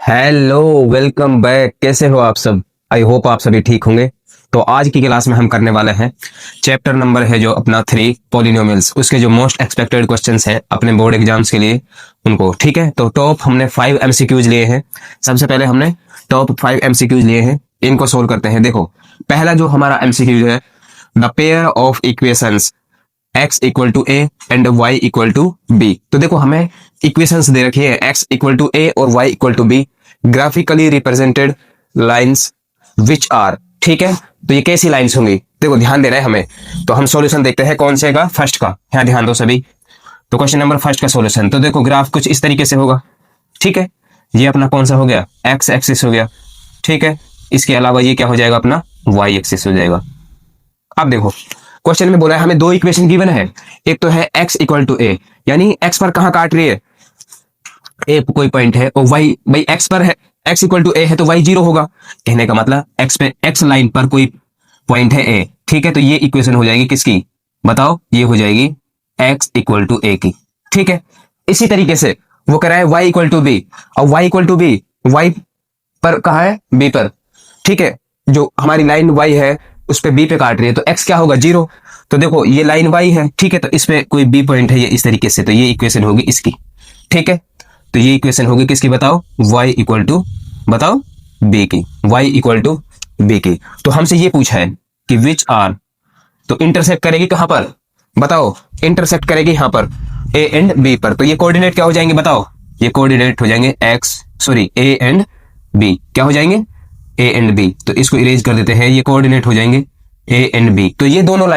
Hello, welcome back. कैसे हो आप सब? आई होप आप सभी ठीक होंगे। तो आज की क्लास में हम करने वाले हैं चैप्टर नंबर है जो अपना 3 पॉलिनोमियल्स, उसके जो मोस्ट एक्सपेक्टेड क्वेश्चंस हैं अपने बोर्ड एग्जाम्स के लिए उनको। ठीक है, तो टॉप हमने 5 एमसीक्यूज लिए हैं। सबसे पहले हमने टॉप 5 एमसीक्यूज लिए हैं, इनको सोल्व करते हैं। देखो, पहला जो हमारा एमसीक्यूज है, the pair of equations x equal to a and y equal to b. तो देखो, हमें इक्वेशंस दे रखी है x इक्वल टू ए और y equal to b, graphically represented lines which are. ठीक है, तो ये कैसी लाइंस होंगी? देखो, ध्यान देना है हमें। तो हम सॉल्यूशन देखते हैं कौन से का, फर्स्ट का। यहाँ ध्यान दो सभी। तो क्वेश्चन नंबर फर्स्ट का सॉल्यूशन, तो देखो ग्राफ कुछ इस तरीके से होगा। ठीक है, ये अपना कौन सा हो गया, एक्स एक्सिस हो गया। ठीक है, इसके अलावा ये क्या हो जाएगा, अपना वाई एक्सिस हो जाएगा। अब देखो, क्वेश्चन में बोला है हमें दो इक्वेशन गिवन है। एक तो है x इक्वल टू ए, यानी x पर कहां काट रही है, ए कोई पॉइंट है, और y भाई x पर है, x इक्वल टू ए है तो y जीरो होगा। कहने का मतलब x पे, x लाइन पर कोई पॉइंट है a। ठीक है, तो ये इक्वेशन हो जाएगी किसकी, बताओ? ये हो जाएगी x इक्वल टू ए की। ठीक है, इसी तरीके से वो कह रहा है y इक्वल टू बी, और y equal to b, y पर कहा है, b पर। ठीक है, जो हमारी लाइन y है उस पे b पे काट रही है, तो x क्या होगा, जीरो। तो देखो, ये लाइन y है, ठीक है, तो इस पे कोई b पॉइंट है ये इस तरीके से, तो ये इक्वेशन होगी इसकी। ठीक है, तो ये इक्वेशन होगी किसकी, बताओ? y इक्वल टू, बताओ, b की, y इक्वल टू b की। तो हमसे ये पूछा है कि विच आर, तो इंटरसेक्ट करेगी कहां पर, बताओ? इंटरसेक्ट करेगी यहां पर a एंड b पर। तो ये कोऑर्डिनेट क्या हो जाएंगे, बताओ? ये कोऑर्डिनेट हो जाएंगे a एंड b, क्या हो जाएंगे, a एंड b। तो इसको इरेज कर देते हैं, ये कोऑर्डिनेट हो जाएंगे a एंड b। तो ये दोनों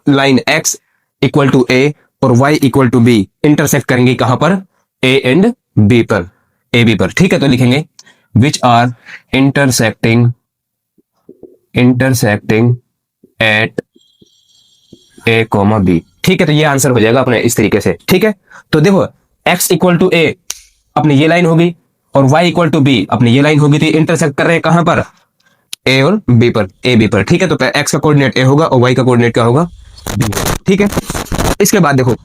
line x equal to a और y equal to b intersect करेंगे कहां पर, a एंड b पर, a b पर। ठीक है, तो लिखेंगे which are intersecting at a comma b। ठीक है, तो ये आंसर हो जाएगा अपने इस तरीके से। ठीक है, तो देखो, x इक्वल टू a अपनी ये लाइन होगी और y इक्वल टू b अपनी ये लाइन होगी, तो इंटरसेक्ट कर रहे हैं कहां पर, a और b पर, a b पर। ठीक है, तो x का कोऑर्डिनेट a होगा और y का कोऑर्डिनेट क्या होगा, b। ठीक है, इसके बाद देखो,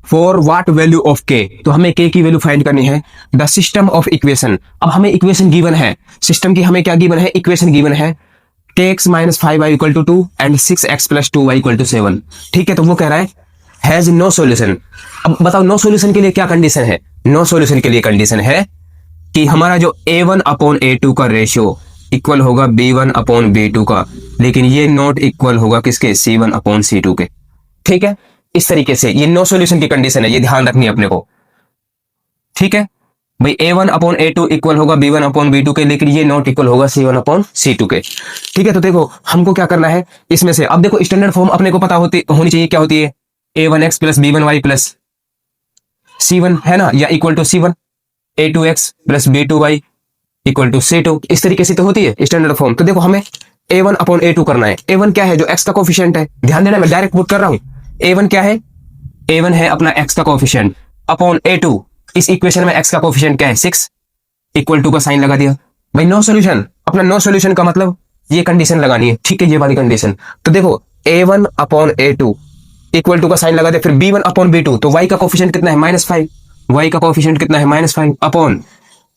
for what value of k, तो हमें k की वैल्यू फाइंड करनी है। द सिस्टम ऑफ इक्वेशन, अब हमें इक्वेशन गिवन है, सिस्टम की हमें क्या गिवन है, इक्वेशन गिवन है, kx minus 5y equal to 2 and 6x plus 2y equal to 7। ठीक है, तो वो कह रहा है हैज नो सॉल्यूशन। अब बताओ, नो सॉल्यूशन के लिए क्या कंडीशन है? नो सॉल्यूशन के लिए कंडीशन है कि हमारा जो a1 अपॉन a2 का रेशियो इक्वल होगा b1 अपॉन b2 का, लेकिन ये नॉट इक्वल होगा किसके, c1 अपॉन c2 के। ठीक है, इस तरीके से ये नो सॉल्यूशन की कंडीशन है, ये ध्यान रखनी है अपने को। ठीक है भाई, a1 अपॉन a2 इक्वल होगा b1 अपॉन b2 के, लेकिन ये नॉट इक्वल होगा c1 अपॉन c2 के। ठीक है, तो देखो हमको क्या करना है इसमें से। अब देखो, स्टैंडर्ड फॉर्म अपने को पता होनी चाहिए, क्या होती है, a1x plus b1y plus c1 है ना, या equal to c1, a2x plus b2y equal to c2। इस तरीके से तो होती है स्टैंडर्ड फॉर्म। तो देखो, हमें a1 अपॉन a2 करना है। a1 क्या है, जो x का कोफिशिएंट है, ध्यान देना, मैं डायरेक्ट पुट कर रहा हूं। a1 क्या है, a1 है अपना x का कोफिशिएंट, अपॉन a2, इस इक्वेशन में x का कोफिशिएंट क्या है, 6, इक्वल टू का साइन लगा दिया। भाई नो सॉल्यूशन, अपना नो सॉल्यूशन का मतलब ये कंडीशन लगानी है। ठीक है, ये वाली कंडीशन। तो देखो, a1 upon a2 equal to का साइन लगा दे, फिर b1 अपॉन b2, तो y का कोफिशिएंट कितना है, -5, y का कोफिशिएंट कितना है, -5 अपॉन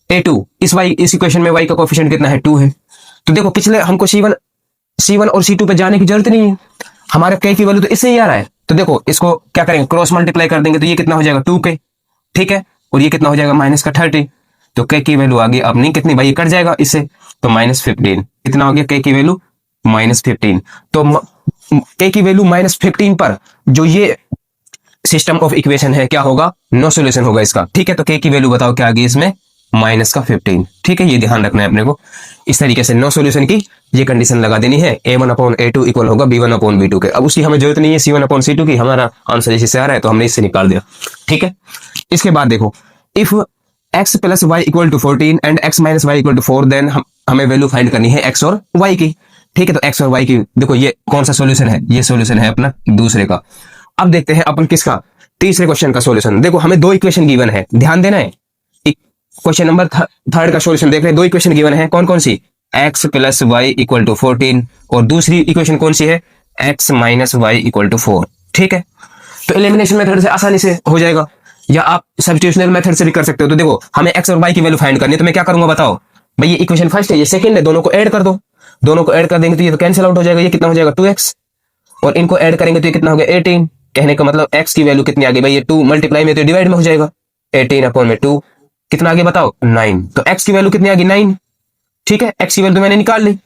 a2, इस इक्वेशन में y का कोफिशिएंट कितना है, 2 है। तो देखो, पिछले हमको c1 और c2 पे जाने की जरूरत नहीं है, हमारे k की वैल्यू तो इससे ही आ रहा है। तो देखो, इसको क्या करेंगे, क्रॉस मल्टीप्लाई कर देंगे, तो ये कितना हो जाएगा, 2k। ठीक है, और ये कितना हो जाएगा, -30। तो k की वैल्यू आ गई अपनी कितनी, भाई ये कट जाएगा इससे, तो -15। कितना हो गया k की वैल्यू, -15। तो k की वैल्यू -15 पर जो ये सिस्टम ऑफ इक्वेशन है क्या होगा, नो सॉल्यूशन होगा इसका। ठीक है, तो k की वैल्यू बताओ क्या आ गई इसमें, -15। ठीक है, ये ध्यान रखना है अपने को। इस तरीके से नो सॉल्यूशन की ये कंडीशन लगा देनी है, a1 अपॉन a2 इक्वल होगा b1 अपॉन b2 के। अब उसकी हमें जरूरत नहीं है c1 अपॉन c2 की, हमारा आंसर इसी से आ रहा है, तो हमने इससे निकाल दिया। ठीक है, इसके बाद देखो, if x plus y equal to 14 and x minus y equal to 4, then हमें वैल्यू फाइंड करनी है x और y की। ठीक है, तो x और y की, देखो ये कौन सा सॉल्यूशन है, ये सॉल्यूशन है अपना दूसरे का। अब देखते हैं अपन किसका, तीसरे क्वेश्चन का सॉल्यूशन। देखो, हमें दो इक्वेशन गिवन है, ध्यान देना है। क्वेश्चन नंबर थर्ड का सॉल्यूशन देख रहे हैं, दो इक्वेशन गिवन है, कौन कौन सी, x plus y equal to 14 और दूसरी इक्वेशन कौन सी है, x minus y equal to 4। ठीक है, तो एलिमिनेशन मेथड से आसानी से हो जाएगा। या आप सब्स्टिट्यूशनल मेथड से भी कर सकते हो। तो देखो हमें एक्स और वाई की वैल्यू फाइंड करनी है, तो मैं क्या करूंगा बताओ भाई, ये इक्वेशन फर्स्ट है, ये सेकंड है, दोनों को ऐड कर दो। दोनों को ऐड कर देंगे तो ये तो कैंसिल आउट हो जाएगा, ये कितना हो जाएगा 2x, और इनको ऐड करेंगे तो ये कितना हो गया 18। कहने का मतलब x की वैल्यू कितनी आ गई भाई, ये 2 मल्टीप्लाई में तो डिवाइड में हो जाएगा, 18 अपॉन में 2 कितना आगे बताओ 9। तो x की वैल्यू कितनी आ गई 9। ठीक है, x की वैल्यू तो मैंने निकाल ली।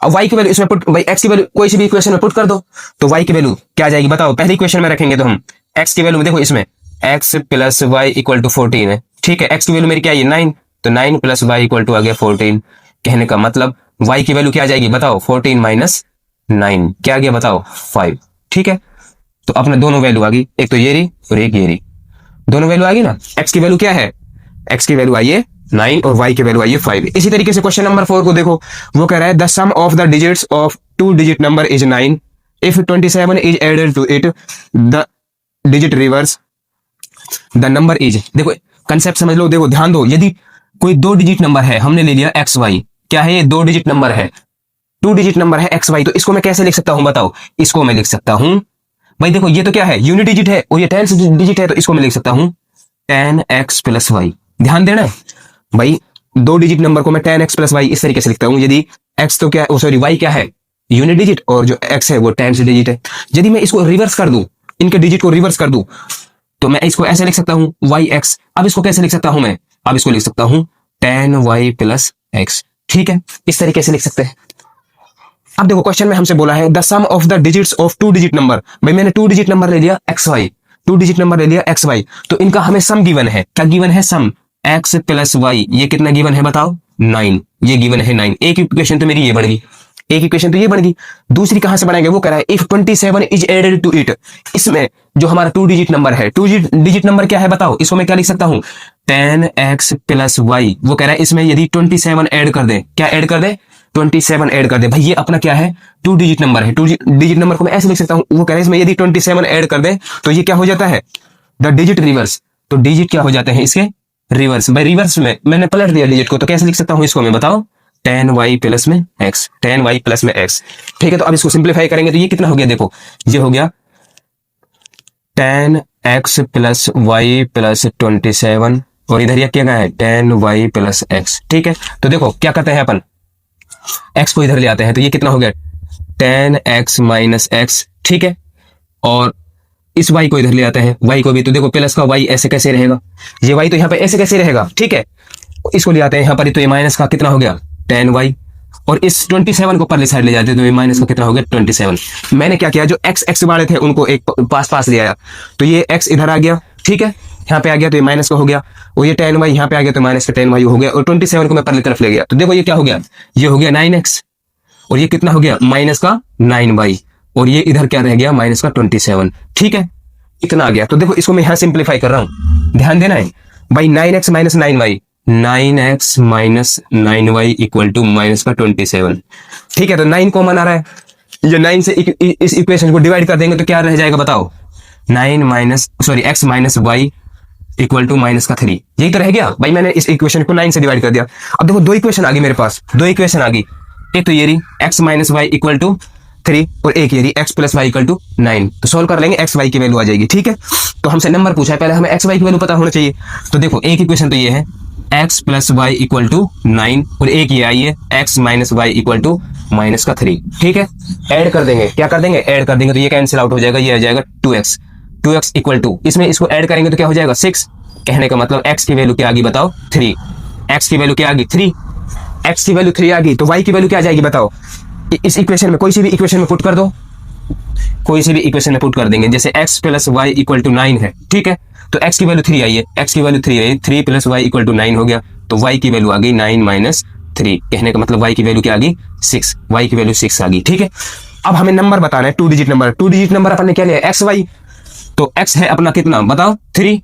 अब y की वैल्यू इसमें पुट, भाई x की वैल्यू कोई सी भी इक्वेशन में पुट कर दो, तो y की वैल्यू क्या आ जाएगी बताओ। पहली इक्वेशन में रखेंगे तो हम x की वैल्यू देखो, इसमें x plus y equal to 14 है। ठीक है, x की वैल्यू मेरी क्या है 9, तो 9 प्लस वाई इक्वल टू आ गया 14। कहने का मतलब y की वैल्यू क्या आ जाएगी बताओ 14 माइनस 9 क्या आ गया बताओ 5। ठीक है, तो अपने दोनों वैल्यू आ गई, एक तो ये रही और एक ये रही, दोनों वैल्यू आ गई ना। x की वैल्यू क्या है, x की वैल्यू आई है 9 और y की वैल्यू आई है 5। इसी तरीके से क्वेश्चन नंबर 4 को देखो, वो कह रहा है the sum of the digits of 2 digit number is 9 if 27 is added to it the digit reverse the number is. देखो कंसेप्ट समझ लो, देखो ध्यान दो, यदि कोई 2 डिजिट नंबर है, हमने ले लिया एक्स वाई, क्या है ये 2 डिजिट नंबर है, 2 डिजिट नंबर है एक्स वाई, तो इसको मैं कैसे लिख सकता हूं बताओ। इसको मैं लिख सकता हूं भाई, देखो ये तो क्या है यूनिट डिजिट है और ये 10 डिजिट है, तो इसको मैं लिख सकता हूं 10x प्लस वाई। ध्यान देना भाई, 2 डिजिट नंबर को मैं 10x प्लस वाई इस तरीके से लिखता हूं। यदि x तो क्या है, सॉरी y क्या है यूनिट डिजिट, और जो x है वो 10 डिजिट है। यदि मैं इसको रिवर्स कर दूं, इनके डिजिट को रिवर्स कर दूं, तो मैं इसको ऐसे लिख सकता हूं yx। अब इसको कैसे लिख सकता हूं मैं, अब इसको लिख सकता हूं 10y प्लस x। ठीक है, इस तरीके से लिख सकते हैं। अब देखो क्वेश्चन में हमसे बोला है the sum of the digits of 2 digit number. भाई मैंने 2 डिजिट नंबर ले लिया एक्स वाई, 2 डिजिट नंबर ले लिया एक्स वाई, तो इनका हमें सम गिवन है। क्या गिवन है सम, एक्स प्लस वाई, ये कितना गिवन है बताओ 9, ये गिवन है 9। एक इक्वेशन तो मेरी ये बन गई, एक इक्वेशन तो ये बन गई। दूसरी कहां से बनाएंगे, वो कह रहा है if 27 is added to it. इसमें जो हमारा 2 डिजिट नंबर है, 2 डिजिट नंबर क्या है बताओ, इसको मैं क्या लिख सकता हूं 10x प्लस वाई। वो कह रहा है इसमें यदि 27 ऐड कर दे, क्या ऐड कर दे 27 ऐड कर दे। भाई ये अपना क्या है 2 डिजिट नंबर है, 2 डिजिट नंबर को मैं ऐसे लिख सकता हूं। वो कह रहा है इसमें यदि 27 ऐड कर दे तो ये क्या हो जाता है द डिजिट रिवर्स, तो डिजिट क्या हो जाते हैं इसके रिवर्स। भाई रिवर्स में मैंने पलट दिया डिजिट को, तो कैसे लिख सकता हूं इसको मैं बताओ 10y प्लस में x, 10y प्लस में x। ठीक है, तो अब इसको सिंप्लीफाई करेंगे तो ये कितना हो गया, देखो ये हो गया 10x प्लस वाई प्लस 27, और इधर ये क्या है 10y प्लस x। ठीक है, तो देखो क्या करते हैं अपन, x को इधर ले आते हैं, तो ये कितना हो गया 10x माइनस x। ठीक है, और इस y को इधर ले आते हैं, y को भी, तो देखो प्लस का y ऐसे कैसे रहेगा, ये y तो यहाँ पे ऐसे कैसे रहेगा। ठीक है, इसको ले आते हैं यहाँ पर, तो ये माइनस का कितना हो गया 10y, और इस 27 को परली साइड ले जाते हैं, तो ये माइनस का कितना हो गया 27। मैंने क्या किया, जो x वाले थे उनको एक पास पास ले आया, तो ये x इधर आ गया। ठीक है, यहाँ पे आ गया तो ये माइनस का हो गया, और ये 10y यहाँ पे आ गया तो माइनस का 10y हो गया, और 27 को मैं परली तरफ ले गया, तो देखो ये क्या हो गया, ये हो गया 9x, और ये कितना हो गया माइनस का 9y, और ये इधर क्या रह गया माइनस का 27। ठीक है, इतना आ गया। तो देखो इसको मैं यहाँ सिंप्लीफाई कर रहा हूँ, ध्यान देना है भाई 9x minus 9y, 9x minus 9y equal to minus का 27। ठीक है, तो 9 कॉमन आ रहा है, ये 9 से इस इक्वेशन को डिवाइड कर देंगे तो क्या रह जाएगा बताओ 9 minus sorry x minus y equal to minus का 3। यही तो रह गया भाई, मैंने इस इक्वेशन को 9 से डिवाइड कर दिया। अब देखो 2 इक्वेशन आ गई मेरे पास, 2 इक्वेशन आ गई, एक तो ये रही x minus y equal to 3, और एक ये रही x plus y equal to 9। तो सोल्व कर लेंगे, x y की वैल्यू आ जाएगी। ठीक है, तो हमसे नंबर पूछा है, पहले हमें x y की वैल्यू पता होना चाहिए। तो देखो एक इक्वेशन तो ये है x plus y equal to 9, और एक ये आई है x minus y equal to minus का 3। ठीक है, ऐड कर देंगे, क्या कर देंगे ऐड कर देंगे, तो ये कैंसिल आउट हो जाएगा, ये आ जाएगा 2x इक्वल टू, इसमें इसको ऐड करेंगे तो क्या हो जाएगा 6। कहने का मतलब x की वैल्यू क्या आ गई बताओ 3, x की वैल्यू क्या आ गई 3, x की वैल्यू 3 आ गई, तो y की वैल्यू क्या आ जाएगी बताओ। इस इक्वेशन में कोई सी भी इक्वेशन में पुट कर दो, कोई सी भी इक्वेशन में पुट कर देंगे, जैसे x plus y equal to 9 है। ठीक है, तो x की वैल्यू 3 आई है, x की वैल्यू 3 आई, 3 प्लस वाई इक्वल टू 9 हो गया, तो y की वैल्यू आ गई 9 माइनस 3। कहने का मतलब y की वैल्यू क्या आ गई 6, y की वैल्यू 6 आ गई। ठीक है, अब हमें नंबर बताना है 2 डिजिट नंबर। 2 डिजिट नंबर अपन ने क्या लिया एक्स वाई, तो x है अपना कितना बताओ 3,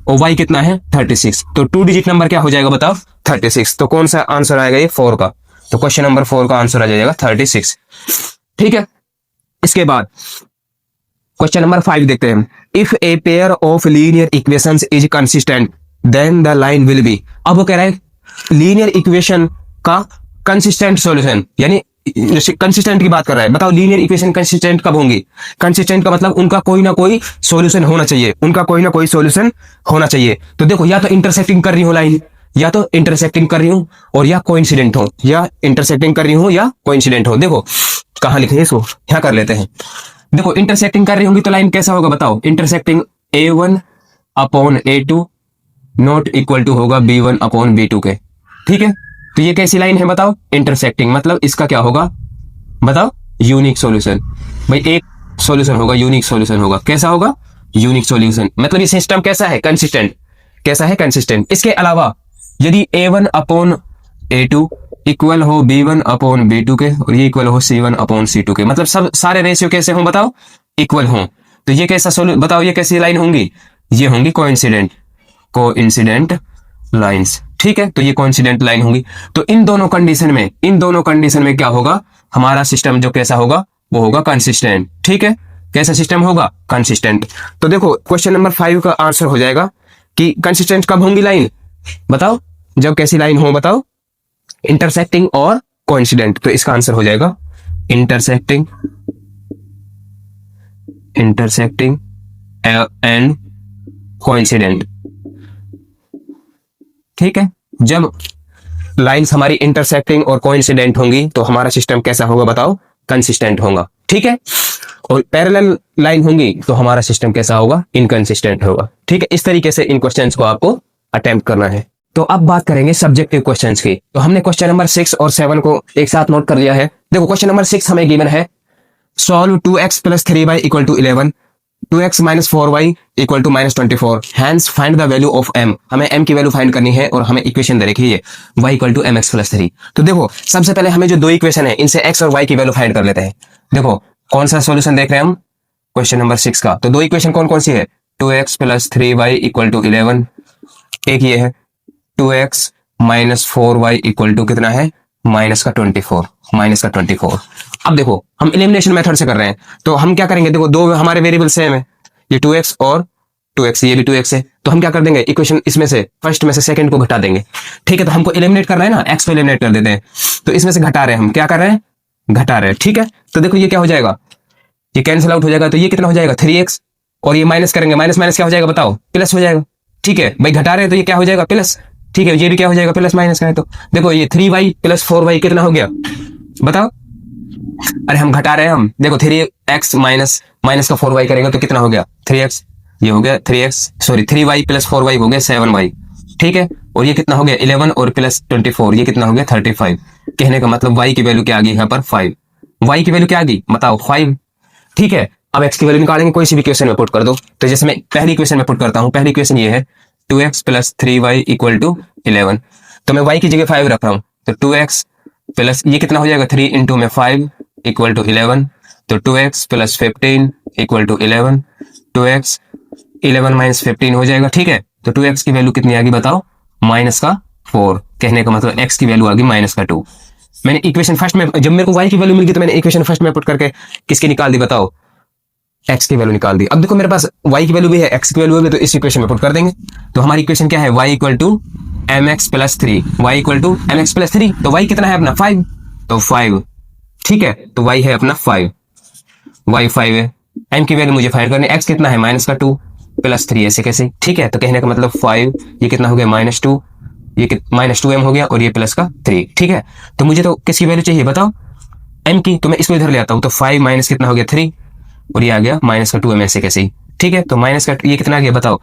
और y कितना है 36, तो 2 डिजिट नंबर क्या हो जाएगा बताओ 36। तो कौन सा आंसर आएगा ये 4 का, तो क्वेश्चन नंबर 4 का आंसर आ जाएगा 36। ठीक है, इसके बाद क्वेश्चन नंबर 5 देखते हैं। If a pair of linear equations is consistent then the line will be. अब वो कह रहा है लीनियर इक्वेशन का कंसिस्टेंट सॉल्यूशन, यानी कंसिस्टेंट की बात कर रहा है, बताओ लीनियर इक्वेशन कंसिस्टेंट कब होंगी? कंसिस्टेंट का मतलब उनका कोई ना कोई सॉल्यूशन होना चाहिए, उनका कोई ना कोई सॉल्यूशन होना चाहिए। तो देखो या तो इंटरसेक्टिंग कर रही हो लाइन, या तो इंटरसेक्टिंग कर रही हूं और या कोइंसिडेंट हो, या इंटरसेक्टिंग कर रही हूं या कोइंसिडेंट हो। देखो कहां लिखे इसको, यहां कर लेते हैं। देखो इंटरसेक्टिंग कर रही होंगी तो लाइन कैसा होगा बताओ? Intersecting A1 upon A2 not equal to होगा B1 अपॉन B2 के। ठीक है, तो ये कैसी लाइन है बताओ? इंटरसेक्टिंग, मतलब इसका क्या होगा बताओ? Unique solution. भाई एक सॉल्यूशन होगा, यूनिक सॉल्यूशन होगा। कैसा होगा? Unique solution. मतलब ये सिस्टम कैसा है? कंसिस्टेंट। कैसा है? कंसिस्टेंट। इसके अलावा यदि A1 अपॉन A2 इक्वल हो B1 अपॉन B2 के और ये इक्वल हो C1 अपॉन C2 के, मतलब सब सारे रेशियो कैसे हों बताओ? इक्वल हों। तो ये कैसा सोल्यूशन बताओ? ये कैसी लाइन होंगी? ये होंगी कोइंसिडेंट लाइंस। ठीक है, तो ये कोइंसिडेंट लाइन होंगी। तो इन दोनों कंडीशन में क्या होगा? हमारा सिस्टम जो कैसा होगा वो होगा कंसिस्टेंट। ठीक है, कैसा सिस्टम होगा? कंसिस्टेंट। तो देखो क्वेश्चन नंबर 5 का आंसर हो जाएगा कि कंसिस्टेंट कब होंगी लाइन बताओ? जब कैसी लाइन हो बताओ? इंटरसेक्टिंग और कोइंसिडेंट। तो इसका आंसर हो जाएगा इंटरसेक्टिंग एंड कोइंसिडेंट। ठीक है, जब लाइंस हमारी इंटरसेक्टिंग और कोइंसिडेंट होंगी तो हमारा सिस्टम कैसा होगा बताओ? कंसिस्टेंट होगा। ठीक है, और पैरेलल लाइन होंगी तो हमारा सिस्टम कैसा होगा? इनकंसिस्टेंट होगा। ठीक है, इस तरीके से इन क्वेश्चंस को आपको अटेम्प्ट करना है। तो अब बात करेंगे सब्जेक्टिव क्वेश्चंस की। तो हमने क्वेश्चन नंबर 6 और 7 को एक साथ नोट कर लिया है। देखो क्वेश्चन नंबर 6 हमें गिवन है, solve 2x plus 3y equal to 11, 2x minus 4y equal to minus 24, hence find the value of m। हमें m की वैल्यू फाइंड करनी है और हमें इक्वेशन दे रखी है y equal to mx plus 3। तो देखो सबसे पहले हमें जो दो इक्वेशन है इनसे x और y की वैल्यू फाइंड कर लेते हैं। देखो कौन सा सॉल्यूशन देख रहे हैं हम? क्वेश्चन नंबर 6 का। तो दो इक्वेशन कौन कौन सी है? 2x plus 3y equal to 11, एक ये है 2x minus 4y equal to कितना है? माइनस का 24। अब देखो हम एलिमिनेशन मेथड से कर रहे हैं तो हम क्या करेंगे? देखो दो हमारे वेरिएबल सेम है, ये 2x और 2x, ये भी 2x है। तो हम क्या कर देंगे? इक्वेशन इसमें से फर्स्ट में से सेकंड को घटा देंगे। ठीक है, तो हमको एलिमिनेट करना है ना, x को एलिमिनेट कर देते हैं। तो इसमें से घटा रहे हैं हम, क्या कर रहे हैं? घटा रहे हैं। ठीक है, तो देखो ये क्या हो जाएगा? ये कैंसिल आउट हो जाएगा। तो ये कितना हो जाएगा? 3x, और ये माइनस करेंगे, माइनस माइनस क्या हो जाएगा बताओ? प्लस हो जाएगा। ठीक है भाई, घटा रहे हैं तो ये क्या हो जाएगा? प्लस। ठीक है, ये भी क्या हो जाएगा? प्लस माइनस का है। तो देखो ये 3y प्लस 4y कितना हो गया बताओ? अरे हम घटा रहे हैं हम, देखो 3x माइनस का 4y करेंगे तो कितना हो गया? 3x, ये हो गया 3y प्लस 4y हो गया 7y। ठीक है, और ये कितना हो गया? 11 और प्लस 24, ये कितना हो गया? 35। कहने का मतलब y की वैल्यू क्या आ गई यहाँ पर? 5। y की वैल्यू क्या आ गई बताओ? 5। ठीक है, अब x की वैल्यू निकालेंगे, कोई सी भी क्वेश्चन में पुट कर दो। तो जैसे मैं पहली क्वेश्चन में पुट करता हूँ, पहली क्वेश्चन ये है 2x plus 3y equal to 11, तो मैं y की जगह 5 रख रहा हूँ। तो 2x प्लस ये कितना हो जाएगा? 3 इंटू में 5 इक्वल टू 11, तो 2x plus 15 equal to 11, 2x 11 minus 15 हो जाएगा। ठीक है, तो 2x की वैल्यू कितनी आ गई बताओ? माइनस का 4। कहने का मतलब x की वैल्यू आ गई माइनस का 2। मैंने इक्वेशन फर्स्ट में, जब मेरे को y की वैल्यू मिल गई तो मैंने इक्वेशन फर्स्ट में पुट करके किसकी निकाल दी बताओ? x की वैल्यू निकाल दी। अब देखो मेरे पास y की वैल्यू भी है, x की वैल्यू भी, तो इस इक्वेशन में पुट कर देंगे। तो हमारी इक्वेशन क्या है? y equal to mx plus 3, y equal to mx plus 3। तो y कितना है अपना? 5। तो 5। ठीक है, तो y है अपना 5, y 5 है। m की वैल्यू मुझे फाइंड करनी है, x कितना है? माइनस का 2 प्लस 3, ऐसे कैसे? ठीक है, तो कहने का मतलब 5, ये कितना हो गया? माइनस 2, ये माइनस 2m हो गया, और ये प्लस का 3। ठीक है, तो मुझे तो किसकी वैल्यू चाहिए बताओ? m की। तो मैं इसको इधर ले आता हूँ, तो 5 माइनस कितना हो गया? 3, और ये आ गया माइनस का 2m, ऐसे कैसे? ठीक है, तो माइनस का ये कितना आ गया बताओ?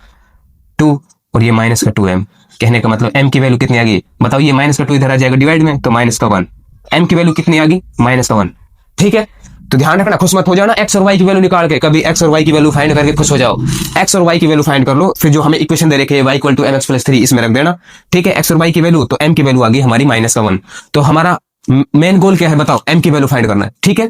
2, और ये माइनस का 2m। कहने का मतलब m की वैल्यू कितनी आ गई बताओ? ये माइनस का 2 इधर आ जाएगा डिवाइड में, तो माइनस का 1। m की वैल्यू कितनी आ गई? माइनस का 1। ठीक है, तो ध्यान रखना, खुश मत हो जाना x और y की वैल्यू निकाल के। कभी x और y की वैल्यू फाइंड करके खुश हो जाओ। x और y की वैल्यू फाइंड कर लो, फिर जो हमें इक्वेशन दे रखे है y equal to mx plus 3, इसमें रख देना। ठीक है, x और y की वैल्यू, तो m की वैल्यू आ गई हमारी माइनस का 1। तो हमारा मेन गोल क्या है बताओ? m की वैल्यू फाइंड करना है। ठीक है,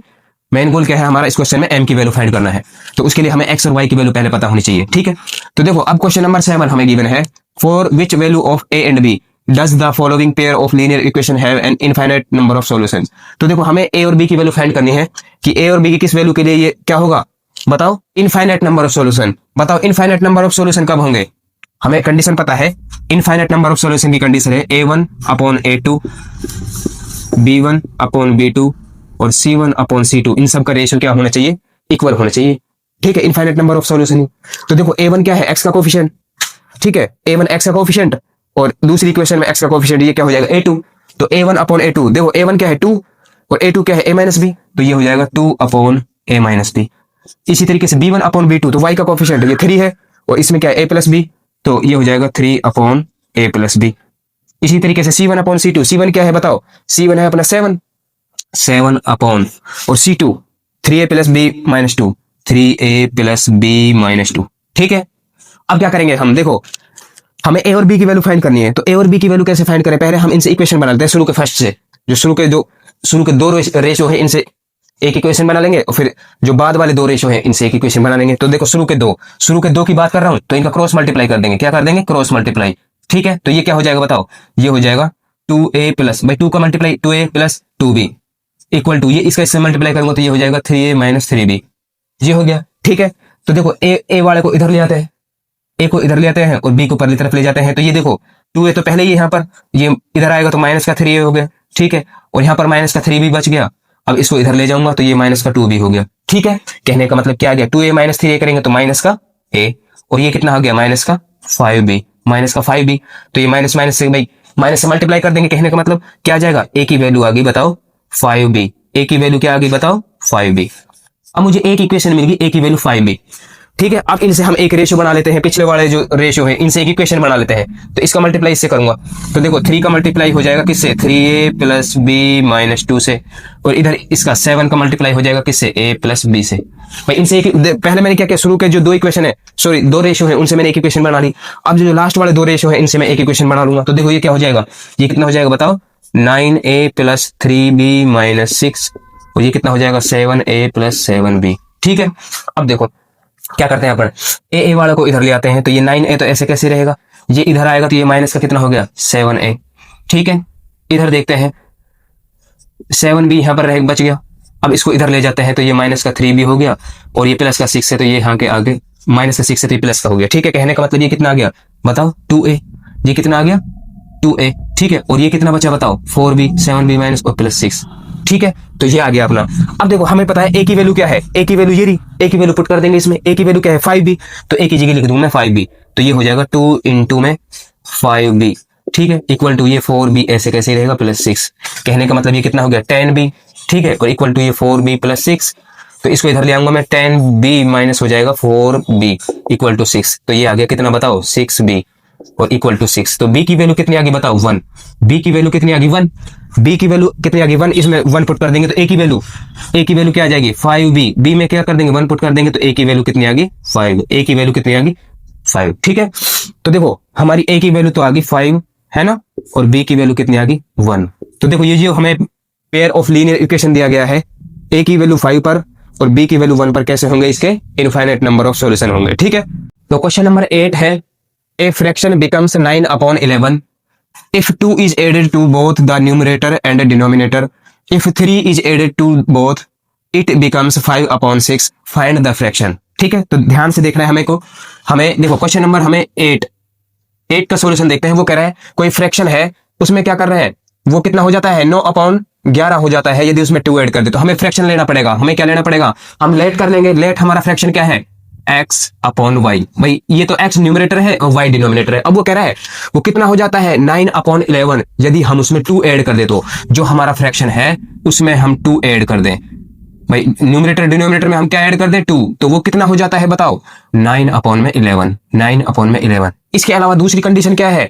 मेन गोल क्या है हमारा इस क्वेश्चन में? m की वैल्यू फाइंड करना है। तो उसके लिए हमें x और y की वैल्यू पहले पता होनी चाहिए। ठीक है, तो देखो अब क्वेश्चन नंबर 7 हमें गिवन है, for which value of a and b does the following pair of linear equation have an infinite number of solutions. तो देखो हमें a और b की वैल्यू फाइंड करनी है कि a और b की किस वैल्यू के लिए ये क्या होगा बताओ? Infinite number of solution. बताओ इनफाइनाइट नंबर ऑफ सॉल्यूशन कब होंगे? हमें कंडीशन पता है, इनफाइनाइट नंबर ऑफ सॉल्यूशन की कंडीशन है a1 upon a2, b1 upon b2, और C1 अपॉन C2 इन सब का रेशियो क्या होना चाहिए, इक्वल होना चाहिए। ठीक है, इनफाइनाइट नंबर ऑफ सॉल्यूशन। तो देखो A1 क्या है, x का कोफिशिएंट। ठीक है, A1 x का कोफिशिएंट और दूसरी इक्वेशन में x का कोफिशिएंट, ये क्या हो जाएगा A2। तो A1 अपॉन A2, देखो A1 क्या है 2 और A2 क्या है A माइनस बी, तो ये हो जाएगा 2 अपॉन A माइनस बी। इसी तरीके से B1 अपॉन B2, तो y का कोफिशिएंट ये 3 है और इसमें क्या है A प्लस बी, तो ये हो जाएगा 3 अपॉन A प्लस बी। इसी तरीके से C1 अपॉन C2, C1 क्या है बताओ, C1 है अपना 7 अपॉन और C2 3A plus b minus 2, 3A plus b minus 2। ठीक है, अब क्या करेंगे हम, देखो हमें A और B की वैल्यू फाइंड करनी है। तो A और B की वैल्यू कैसे फाइंड करें, पहले हम इनसे इक्वेशन बना लेते हैं शुरू के फर्स्ट से, जो शुरू के दो रेशो है इनसे एक इक्वेशन बना लेंगे और फिर जो बाद वाले दो रेशो है इनसे एक इक्वेशन बना लेंगे। तो देखो शुरू के दो की बात कर रहा हूं, तो इनका क्रॉस मल्टीप्लाई कर देंगे, क्या कर देंगे, क्रॉस मल्टीप्लाई। ठीक है, तो ये क्या हो जाएगा बताओ, ये हो जाएगा 2A प्लस भाई 2 का multiply 2A plus 2B equal to, ये इसका इससे मल्टीप्लाई करूंगा तो ये हो जाएगा 3A माइनस 3B, ये हो गया। ठीक है, तो देखो ए वाले को इधर ले आते हैं, ए को इधर ले आते हैं और बी को परली तरफ ले जाते हैं। तो ये देखो 2A तो पहले ही यहाँ पर, ये इधर आएगा तो माइनस का 3A हो गया। ठीक है, और यहाँ पर माइनस का 3B बच गया। अब इसको इधर ले जाऊंगा तो ये माइनस का 2B हो गया। ठीक है, कहने का मतलब क्या आ गया, 2A माइनस 3A करेंगे तो माइनस का A, और ये कितना आ गया माइनस का 5B, माइनस का 5B। तो ये माइनस माइनस से भाई माइनस से मल्टीप्लाई कर देंगे, कहने का मतलब क्या आ जाएगा, A की वैल्यू आ गई बताओ 5B, A की वैल्यू क्या आ गई बताओ 5B। अब मुझे एक इक्वेशन मिल गई, A की वैल्यू 5B। ठीक है, अब इनसे हम एक रेशियो बना लेते हैं, पिछले वाले जो रेशियो है इनसे एक इक्वेशन बना लेते हैं। तो इसका मल्टीप्लाई इससे करूंगा, तो देखो 3 का मल्टीप्लाई हो जाएगा किससे, 3A प्लस बी माइनस 2 से, और इधर इसका 7 का मल्टीप्लाई हो जाएगा किससे, A प्लस बी से। भाई इनसे एक, पहले मैंने क्या किया, शुरू के जो दो इक्वेशन है, सॉरी दो रेशियो है उनसे मैंने एक इक्वेशन बना ली। अब जो लास्ट वाले दो रेशियो है इनसे मैं एक इक्वेशन बना लूंगा। तो देखो ये क्या हो जाएगा, ये कितना हो जाएगा बताओ, 9A प्लस 3B माइनस 6, और ये कितना हो जाएगा 7A प्लस 7B। ठीक है, अब देखो क्या करते हैं अपन, ए वाले को इधर ले आते हैं, तो ये 9A तो ऐसे कैसे रहेगा, ये इधर आएगा तो ये माइनस का कितना हो गया 7A। ठीक है, इधर देखते हैं 7B यहाँ पर बच गया। अब इसको इधर ले जाते हैं तो ये माइनस का 3B हो गया, और ये प्लस का 6 है तो ये यहाँ के आगे माइनस का 6 है तो ये प्लस का हो गया। ठीक है, कहने का मतलब ये कितना आ गया बताओ 2A, ये कितना आ गया 2A। ठीक है, और ये कितना बचा बताओ 4B, 7B माइनस और प्लस 6। ठीक है, तो ये आ गया अपना। अब देखो हमें पता है A की वैल्यू क्या है, A की वैल्यू ये रही, A की वैल्यू पुट कर देंगे इसमें। A की वैल्यू क्या है 5B, तो A की जगह लिख दूंगा मैं 5B, तो ये हो जाएगा 2 इंटू में 5B। ठीक है, इक्वल टू ये 4B ऐसे कैसे रहेगा प्लस 6, कहने का मतलब ये कितना हो गया 10B। ठीक है, और इक्वल टू ये 4B प्लस 6, तो इसको इधर ले आऊंगा मैं, 10B माइनस हो जाएगा 4B इक्वल टू 6, तो ये आ गया कितना बताओ 6B और इक्वल टू 6। तो B की वैल्यू कितनी आ गई बताओ 1, B की वैल्यू कितनी आ गई 1, B की वैल्यू कितनी आ गई 1, इसमें 1 पुट कर देंगे तो A की वैल्यू क्या आ जाएगी 5B, B में क्या कर देंगे 1 पुट कर देंगे तो A की वैल्यू कितनी आ गई 5, A की वैल्यू कितनी आ गई 5। ठीक है, तो देखो हमारी A की वैल्यू तो आ गई 5 है ना, और B की वैल्यू कितनी आ गई 1। तो देखो ये जो हमें पेयर ऑफ लीनियर इक्वेशन दिया गया है, A की वैल्यू 5 पर और B की वैल्यू 1 पर कैसे होंगे, इसके इनफाइनाइट नंबर ऑफ सॉल्यूशन होंगे। ठीक है, तो क्वेश्चन नंबर 8 है, A fraction becomes 9 upon 11 if 2 is added to both the numerator and denominator. If 3 is added to both, it becomes 5 upon 6. Find the fraction. ठीक है, तो ध्यान से देखना है हमें देखो क्वेश्चन नंबर हमें 8 का सॉल्यूशन देखते हैं। वो कह रहा है कोई फ्रैक्शन है, उसमें क्या कर रहे हैं, वो कितना हो जाता है 9 अपॉन 11 हो जाता है यदि उसमें 2 ऐड कर दे। तो हमें फ्रैक्शन लेना पड़ेगा, हमें क्या लेना पड़ेगा, हम लेट कर लेंगे। लेट हमारा फ्रैक्शन क्या है x अपॉन वाई, भाई ये तो x न्यूमरेटर है और y डिनोमिनेटर है। अब वो कह रहा है वो कितना हो जाता है 9 अपॉन 11 यदि हम उसमें 2 ऐड कर दे, तो जो हमारा फ्रैक्शन है उसमें हम 2 ऐड कर दें। भाई न्यूमरेटर डिनोमिनेटर में हम क्या ऐड कर दें 2, तो वो कितना हो जाता है बताओ 9 अपॉन में 11, 9 अपॉन में 11। इसके अलावा दूसरी कंडीशन क्या है,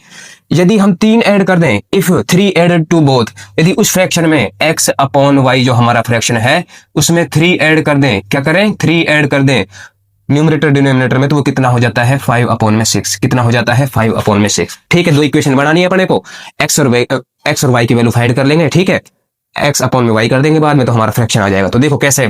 यदि हम 3 ऐड कर दें, इफ 3 एडेड टू बोथ, यदि उस फ्रैक्शन में x अपॉन वाई जो हमारा फ्रैक्शन है उसमें 3 ऐड कर दें, क्या करें 3 ऐड कर दें न्यूमरेटर डिनोमिनेटर में, तो वो कितना हो जाता है 5 अपॉन में 6, कितना हो जाता है 5 अपॉन में 6। ठीक है, दो इक्वेशन बनानी है अपने को, x और y की वैल्यू फाइंड कर लेंगे। ठीक है, x अपॉन में y कर देंगे बाद में, तो हमारा फ्रैक्शन आ जाएगा। तो देखो कैसे,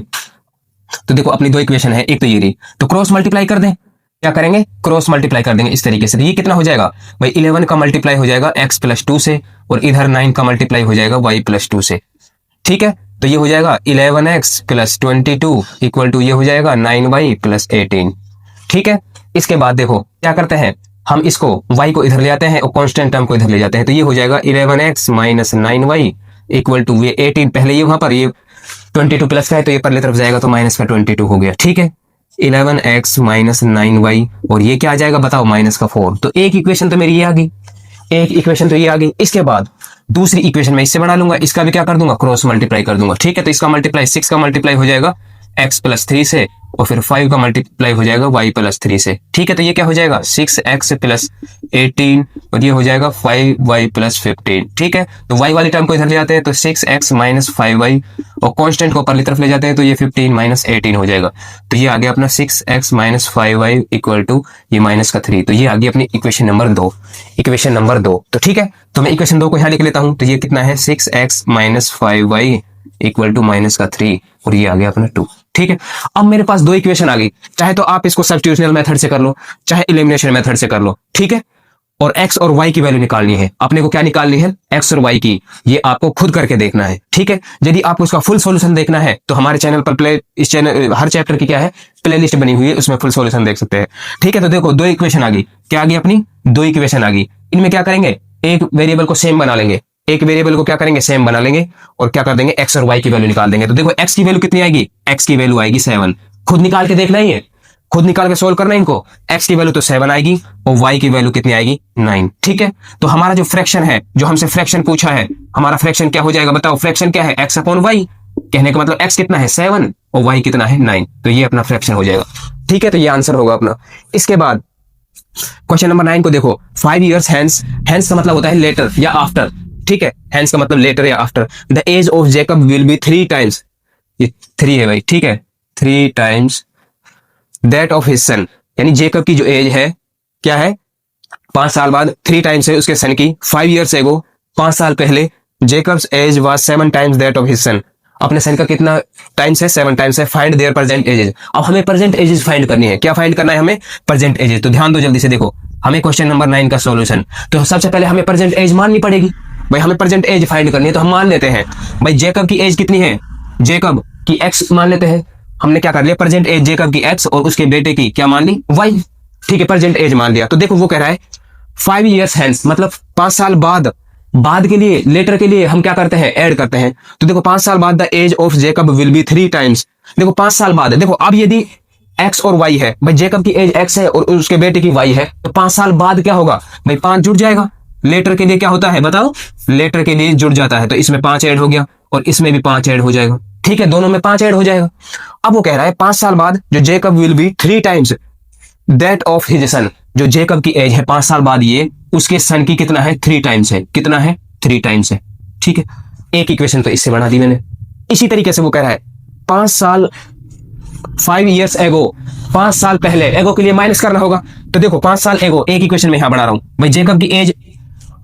तो देखो अपनी दो इक्वेशन है, एक तो ये रही, तो क्रॉस मल्टीप्लाई कर दें, क्या करेंगे क्रॉस मल्टीप्लाई कर देंगे इस तरीके से। तो ये कितना हो जाएगा भाई 11 का मल्टीप्लाई हो जाएगा x प्लस 2 से, और इधर 9 का मल्टीप्लाई हो जाएगा y प्लस 2 से। ठीक है, तो ये हो जाएगा 11x प्लस 22 इक्वल टू ये हो जाएगा 9y प्लस 18। ठीक है, इसके बाद देखो क्या करते हैं, हम इसको y को इधर ले आते हैं और कांस्टेंट टर्म को इधर ले जाते हैं। तो ये हो जाएगा 11x minus 9y equal to ये 18, पहले ये वहां पर ये 22 प्लस का है तो ये परले तरफ जाएगा तो माइनस का 22 हो गया। ठीक है, 11x माइनस 9y, और ये क्या आ जाएगा बताओ, माइनस का 4। तो एक इक्वेशन तो मेरी ये आ गई, एक इक्वेशन तो ये आ गई। इसके बाद दूसरी इक्वेशन में इससे बना लूंगा, इसका भी क्या कर दूंगा, क्रॉस मल्टीप्लाई कर दूंगा। ठीक है, तो इसका मल्टीप्लाई 6 का मल्टीप्लाई हो जाएगा x प्लस 3 से, और फिर 5 का मल्टीप्लाई हो जाएगा y प्लस 3 से। ठीक है, तो ये क्या हो जाएगा 6x प्लस 18, और ये हो जाएगा 5y प्लस 15। ठीक है, तो y वाली टर्म को इधर ले जाते हैं तो 6x माइनस 5y, और कांस्टेंट को ऊपर की तरफ ले जाते हैं तो ये 15 माइनस 18 हो जाएगा। तो ये आ गया अपना 6x minus 5y equal to ये माइनस का 3। तो ये आ गई अपनी इक्वेशन नंबर 2, इक्वेशन नंबर 2। तो ठीक है, तो मैं इक्वेशन 2 को यहाँ लिख लेता हूं। तो ये कितना है 6x minus 5y equal to minus का 3, और ये आ गया अपना 2। ठीक है, अब मेरे पास दो इक्वेशन आ गई, चाहे तो आप इसको सब्स्टिट्यूशनल मेथड से कर लो, चाहे एलिमिनेशन मेथड से कर लो। ठीक है, और x और y की वैल्यू निकालनी है अपने को। क्या निकालनी है, x और y की, ये आपको खुद करके देखना है। ठीक है, यदि आपको उसका फुल सॉल्यूशन देखना है तो हमारे चैनल पर इस चैनल हर चैप्टर की क्या है प्लेलिस्ट बनी हुई है, उसमें फुल सॉल्यूशन देख सकते हैं। ठीक है, तो देखो दो इक्वेशन आ गई, क्या आ गई अपनी, दो इक्वेशन आ गई। इनमें क्या करेंगे, एक वेरिएबल को सेम बना लेंगे, एक वेरिएबल को क्या करेंगे, सेम बना लेंगे, और क्या कर देंगे, x और y की वैल्यू निकाल देंगे। तो देखो x की वैल्यू कितनी आएगी, x की वैल्यू आएगी 7। खुद निकाल के देखना ही है, खुद निकाल के सोल्व करना है इनको। x की वैल्यू तो 7 आएगी और y की वैल्यू कितनी आएगी, 9। ठीक है, तो हमारा जो फ्रैक्शन है, जो हमसे फ्रैक्शन पूछा है, हमारा फ्रैक्शन क्या हो जाएगा बताओ, फ्रैक्शन क्या है, x अपॉन y। कहने का मतलब x कितना है 7 और y कितना है 9, तो ये अपना फ्रैक्शन हो जाएगा। ठीक है, तो ये आंसर होगा अपना। इसके बाद क्वेश्चन नंबर 9 को देखो, 5 years hence, hence का मतलब होता है लेटर या आफ्टर। ठीक है, hence का मतलब लेटर या after, the age of Jacob will be 3 times, ये 3 है भाई। ठीक है, 3 times दैट ऑफ हिज सन, यानी जेकब की जो एज है क्या है, 5 साल बाद 3 टाइम्स है उसके सन की। 5 years एगो, 5 साल पहले Jacob's age was 7 times that of his son, अपने सन का कितना टाइम्स है, 7 टाइम्स है। फाइंड देयर प्रेजेंट एजेस, अब हमें प्रेजेंट एजेस फाइंड करनी है। क्या फाइंड करना है हमें, प्रेजेंट एजेस। तो ध्यान दो जल्दी से देखो, हमें क्वेश्चन नंबर 9 का सॉल्यूशन, तो सबसे पहले हमें प्रेजेंट एज माननी पड़ेगी भाई, हमें प्रेजेंट एज फाइंड करनी है। तो हम मान लेते हैं भाई जेकब की एज कितनी है, जेकब की x मान लेते हैं। हमने क्या कर लिया, प्रेजेंट एज जेकब की x और उसके बेटे की क्या मान ली, y। ठीक है, प्रेजेंट एज मान लिया। तो देखो वो कह रहा है 5 years hence, मतलब 5 साल बाद, बाद के लिए, लेटर के लिए हम क्या करते हैं, ऐड करते हैं। तो देखो 5 साल बाद the age of Jacob will be 3 times, देखो 5 साल बाद। देखो अब यदि x और y है भाई, जेकब की एज x है और उसके बेटे की y है, तो 5 साल बाद क्या होगा भाई, 5 जुड़ जाएगा। लेटर के लिए क्या होता है बताओ, लेटर के लिए जुड़ जाता है, तो इसमें 5 ऐड हो गया और इसमें भी 5 ऐड हो जाएगा। ठीक है, दोनों में 5 ऐड हो जाएगा। अब वो कह रहा है 5 साल बाद जो Jacob will be 3 times that of his सन, जो जेकब की एज है 5 साल बाद ये उसके सन की कितना है, 3 times है। कितना है, 3 times है। ठीक है, एक इक्वेशन तो इससे बना दी मैंने। इसी तरीके से वो कह रहा है 5 साल, 5 years एगो, 5 साल पहले, एगो के लिए माइनस करना होगा। तो देखो 5 साल एगो, एक इक्वेशन में यहां बना रहा हूं भाई, जेकब की एज,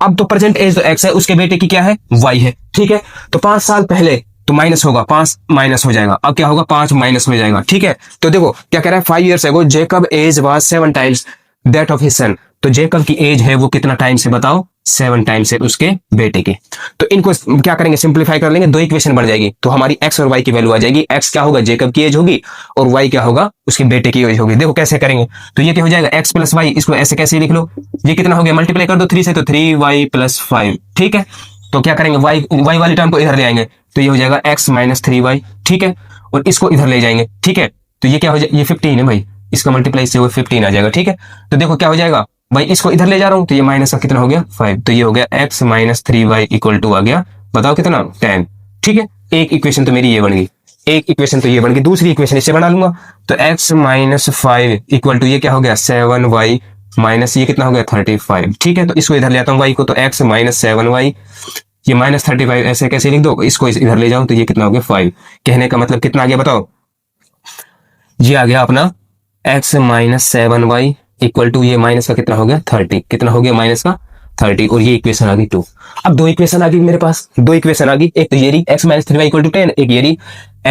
अब तो प्रेजेंट एज तो x है, उसके बेटे की क्या है, y है। ठीक है, तो 5 साल पहले तो माइनस होगा, 5 माइनस हो जाएगा, अब क्या होगा 5 माइनस हो जाएगा। ठीक है, तो देखो क्या कह रहा है 5 years ago Jacob age was 7 times that of his son, तो जेकब की एज है वो कितना टाइम से बताओ, 7 times है उसके बेटे की। तो इनको क्या करेंगे, सिंप्लीफाई कर लेंगे, दो इक्वेशन बन जाएगी। तो हमारी x और y की वैल्यू आ जाएगी, x क्या होगा जेकब की एज होगी और y क्या होगा उसके बेटे की एज होगी। देखो कैसे करेंगे, तो ये क्या हो जाएगा x प्लस वाई, इसको ऐसे कैसे लिख लो, ये कितना हो गया, मल्टीप्लाई कर दो 3 से, तो 3y प्लस 5। ठीक है, तो क्या करेंगे y वाली टर्म को इधर ले आएंगे, तो ये हो जाएगा x माइनस 3y। ठीक है, और इसको इधर ले जाएंगे। ठीक है, तो ये क्या हो जाएगा, ये 15 है भाई, इसका मल्टीप्लाई से वो 15 आ जाएगा। ठीक है, तो देखो क्या हो जाएगा भाई, इसको इधर ले जा रहा हूं तो ये माइनस का कितना हो गया 5, तो ये हो गया x minus 3y equal to आ गया बताओ कितना 10। ठीक है, एक इक्वेशन तो मेरी ये बन गई, एक इक्वेशन तो ये बन गई। दूसरी इक्वेशन इससे बना लूंगा, तो x माइनस 5 इक्वल टू ये क्या हो गया 7y माइनस ये कितना हो गया 35। ठीक है, तो इसको इधर ले आता हूँ y को, तो x माइनस 7y, ये माइनस 35 ऐसे कैसे लिख दो, इसको इधर ले जाऊं तो ये कितना हो गया 5। कहने का मतलब कितना आ गया बताओ, ये आ गया अपना x minus 7y equal to ये माइनस का कितना हो गया 30, कितना हो गया माइनस का 30, और ये इक्वेशन आ गई 2। अब दो इक्वेशन आ गई मेरे पास, दो इक्वेशन आ गई, एक तो ये रही x minus 3y equal to 10, एक ये रही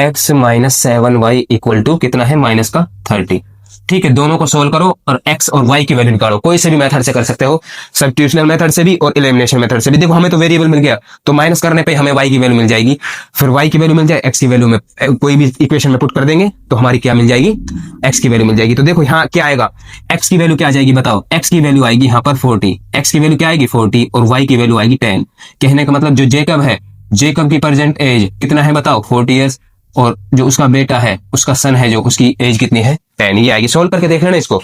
x minus 7y equal to कितना है माइनस का 30। ठीक है, दोनों को सोल्व करो और x और y की वैल्यू निकालो, कोई से भी मेथड से कर सकते हो, सब्स्टिट्यूशनल मेथड से भी और एलिमिनेशन मेथड से भी। देखो हमें तो वेरिएबल मिल गया, तो माइनस करने पे हमें y की वैल्यू मिल जाएगी, फिर y की वैल्यू मिल जाए, x की वैल्यू में कोई भी इक्वेशन में पुट कर देंगे तो हमारी क्या मिल जाएगी, x की वैल्यू मिल जाएगी। तो देखो यहाँ क्या आएगा, x की वैल्यू क्या आ जाएगी बताओ, x की वैल्यू आएगी यहाँ पर 40, x की वैल्यू क्या आएगी 40 और y की वैल्यू आएगी 10। कहने का मतलब जो जेकब है, जेकब की प्रेजेंट एज कितना है बताओ 40 years, और जो उसका बेटा है, उसका सन है, जो उसकी एज कितनी है 10, ये आएगी। सोल्व करके देख लेना इसको।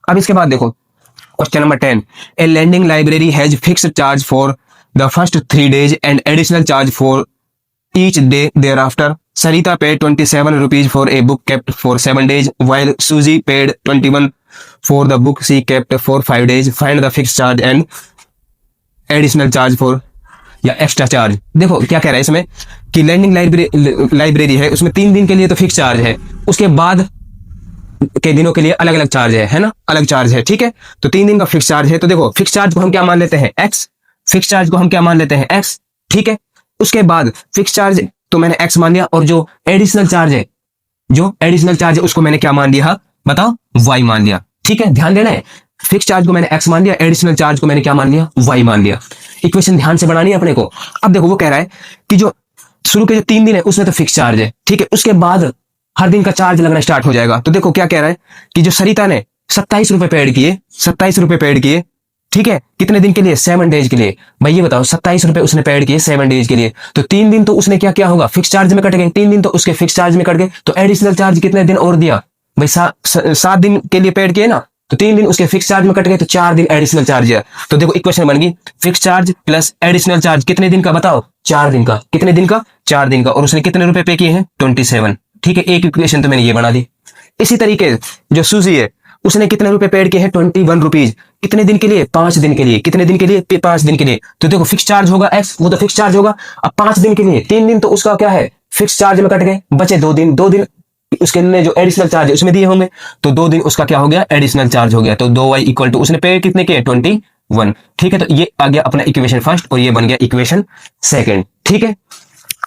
अब इसके बाद देखो question number 10, a lending library has fixed charge for the first 3 days and additional charge for each day thereafter. Sarita paid 27 rupees for a book kept for 7 days, while Susie paid 21 for the book she kept for 5 days. Find the fixed charge and additional charge for या extra charge. देखो क्या कह रहा है इसमें कि landing library है, उसमें 3 दिन के लिए तो फिक्स चार्ज है, उसके बाद के दिनों के लिए अलग अलग चार्ज है ना, अलग चार्ज है। ठीक है, तो 3 दिन का फिक्स चार्ज है। तो देखो फिक्स चार्ज को हम क्या मान लेते हैं एक्स, फिक्स चार्ज को हम क्या मान लेते हैं एक्स। ठीक है, उसके बाद फिक्स चार्ज तो मैंने एक्स मान लिया, और जो एडिशनल चार्ज है, जो एडिशनल चार्ज है उसको मैंने क्या मान लिया, बताओ वाई मान लिया। ठीक है, ध्यान देना है, फिक्स चार्ज को मैंने एक्स मान लिया, एडिशनल चार्ज को मैंने क्या मान लिया, वाई मान लिया। इक्वेशन ध्यान से बनानी है अपने को। अब देखो वो कह रहा है कि जो शुरू के जो 3 दिन है उसमें तो फिक्स चार्ज है, ठीक है, उसके बाद हर दिन का चार्ज लगना स्टार्ट हो जाएगा। तो देखो क्या कह रहा है कि जो सरिता ने 27 रुपए पेड किए, 27 रुपए पेड किए, ठीक है, कितने दिन के लिए, 7 डेज के लिए। भाई ये बताओ 27 रुपए उसने पेड किए 7 डेज के लिए, तो 3 दिन तो उसने क्या क्या होगा, फिक्स चार्ज में कट गए, 3 दिन तो उसके फिक्स चार्ज में कट गए, तो एडिशनल चार्ज कितने दिन और दिया भाई, 7 दिन के लिए पेड किए ना, तो 3 दिन उसके फिक्स चार्ज में कट गए, तो 4 दिन एडिशनल चार्ज है। तो देखो इक्वेशन बन गई fix charge plus additional charge कितने दिन का, बताओ 4 दिन का। कितने दिन का, 4 दिन का। और उसने कितने रुपए पे किए हैं, 27। ठीक है, एक इक्वेशन तो मैंने ये बना दी। इसी तरीके जो सूजी है उसने कितने रुपए पेड किए हैं, 21 रुपीज। कितने दिन के लिए, 5 दिन के लिए। कितने दिन के लिए, 5 दिन के लिए। तो देखो फिक्स चार्ज होगा एक्स, वो तो फिक्स चार्ज होगा। अब 5 दिन के लिए, 3 दिन तो उसका क्या है, फिक्स चार्ज में कट गए, बचे 2 दिन। 2 दिन उसके लिए जो एडिशनल चार्ज है उसमें दिए होंगे, तो 2 दिन उसका क्या हो गया, एडिशनल चार्ज हो गया। तो 2y इक्वल टू उसने पे कितने के, 21। ठीक है, तो ये आ गया अपना इक्वेशन फर्स्ट और ये बन गया इक्वेशन सेकंड। ठीक है,